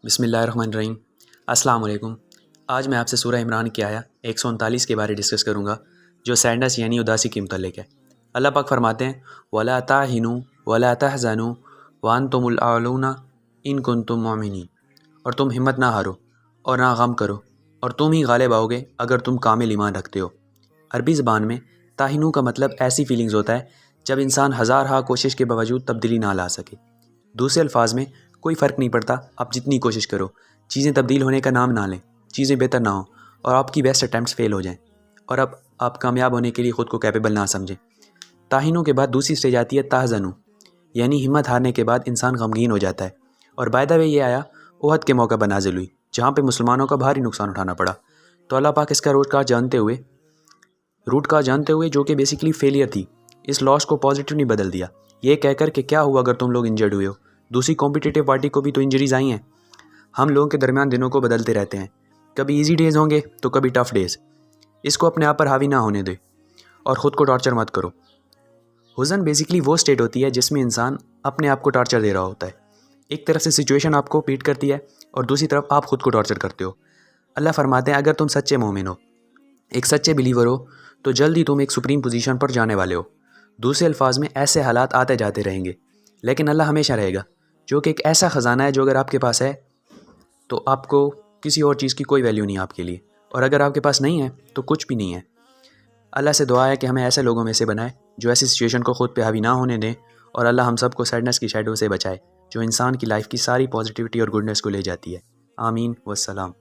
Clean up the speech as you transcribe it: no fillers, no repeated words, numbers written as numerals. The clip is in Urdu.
بسم اللہ الرحمن الرحیم۔ السلام علیکم۔ آج میں آپ سے سورہ عمران کی آیا 139 کے بارے ڈسکس کروں گا، جو سیڈنس یعنی اداسی کے متعلق ہے۔ اللہ پاک فرماتے ہیں وَلَا تَهِنُوا وَلَا تَحْزَنُوا وَأَنْتُمُ الْأَعْلَوْنَ إِن كُنتُم مُؤْمِنِينَ، اور تم ہمت نہ ہارو اور نہ غم کرو، اور تم ہی غالب آؤ گے اگر تم کامل ایمان رکھتے ہو۔ عربی زبان میں تاہنو کا مطلب ایسی فیلنگز ہوتا ہے جب انسان ہزارہا کوشش کے باوجود تبدیلی نہ لا سکے۔ دوسرے الفاظ میں کوئی فرق نہیں پڑتا آپ جتنی کوشش کرو، چیزیں تبدیل ہونے کا نام نہ لیں، چیزیں بہتر نہ ہوں اور آپ کی بیسٹ اٹیمپٹس فیل ہو جائیں، اور اب آپ کامیاب ہونے کے لیے خود کو کیپیبل نہ سمجھیں۔ تاہنوں کے بعد دوسری سٹیج آتی ہے تحزنو، یعنی ہمت ہارنے کے بعد انسان غمگین ہو جاتا ہے۔ اور بائی دا وے یہ آیا احد کے موقع پر نازل ہوئی، جہاں پہ مسلمانوں کا بھاری نقصان اٹھانا پڑا۔ تو اللہ پاک اس کا روٹ کاز جانتے ہوئے جو کہ بیسیکلی فیلئر تھی، اس لاس کو پازیٹیولی بدل دیا، یہ کہہ کر کہ کیا ہوا اگر تم لوگ انجرڈ ہوئے ہو، دوسری کمپیٹیٹیو پارٹی کو بھی تو انجریز آئی ہیں۔ ہم لوگوں کے درمیان دنوں کو بدلتے رہتے ہیں، کبھی ایزی ڈیز ہوں گے تو کبھی ٹف ڈیز۔ اس کو اپنے آپ پر حاوی نہ ہونے دے اور خود کو ٹارچر مت کرو۔ حزن بیسیکلی وہ سٹیٹ ہوتی ہے جس میں انسان اپنے آپ کو ٹارچر دے رہا ہوتا ہے۔ ایک طرف سے سچویشن آپ کو پیٹ کرتی ہے اور دوسری طرف آپ خود کو ٹارچر کرتے ہو۔ اللہ فرماتے ہیں اگر تم سچے مومن ہو، ایک سچے بلیور ہو، تو جلد ہی تم ایک سپریم پوزیشن پر جانے والے ہو۔ دوسرے الفاظ میں ایسے حالات آتے جاتے رہیں گے، لیکن اللہ ہمیشہ رہے گا، جو کہ ایک ایسا خزانہ ہے جو اگر آپ کے پاس ہے تو آپ کو کسی اور چیز کی کوئی ویلیو نہیں ہے آپ کے لیے، اور اگر آپ کے پاس نہیں ہے تو کچھ بھی نہیں ہے۔ اللہ سے دعا ہے کہ ہمیں ایسے لوگوں میں سے بنائے جو ایسی سچویشن کو خود پہ حاوی نہ ہونے دیں، اور اللہ ہم سب کو سیڈنس کی شیڈو سے بچائے جو انسان کی لائف کی ساری پازیٹیوٹی اور گڈنس کو لے جاتی ہے۔ آمین والسلام۔